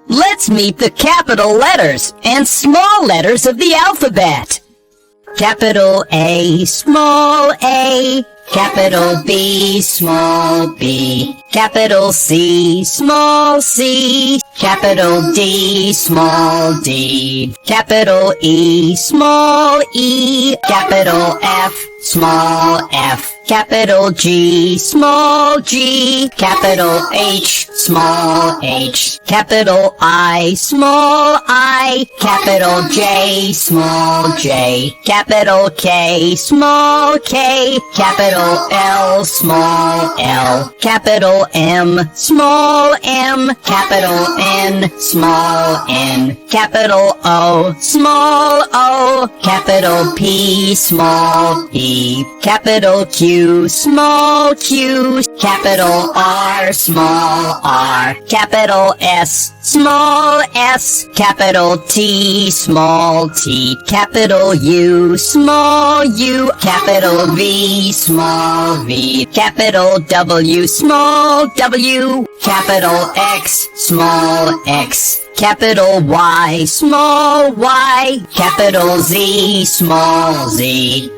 Let's meet the capital letters and small letters of the alphabet. Capital A, small a. Capital B, small b. Capital C, small c. Capital D, small d. Capital E, small e. Capital F, small f. Capital G, small g. Capital H, small h. Capital I, small I. Capital J, small j. Capital K, small k. Capital L, small l. Capital M, small m. Capital N, small n. Capital O, small o. Capital P, small p. Capital Q, small q. Capital R, small r. Capital S, small s. Capital T, small t. Capital U, small u. Capital V, small v. Capital W, small w. Capital X, small x. Capital Y, small y. Capital Z, small z.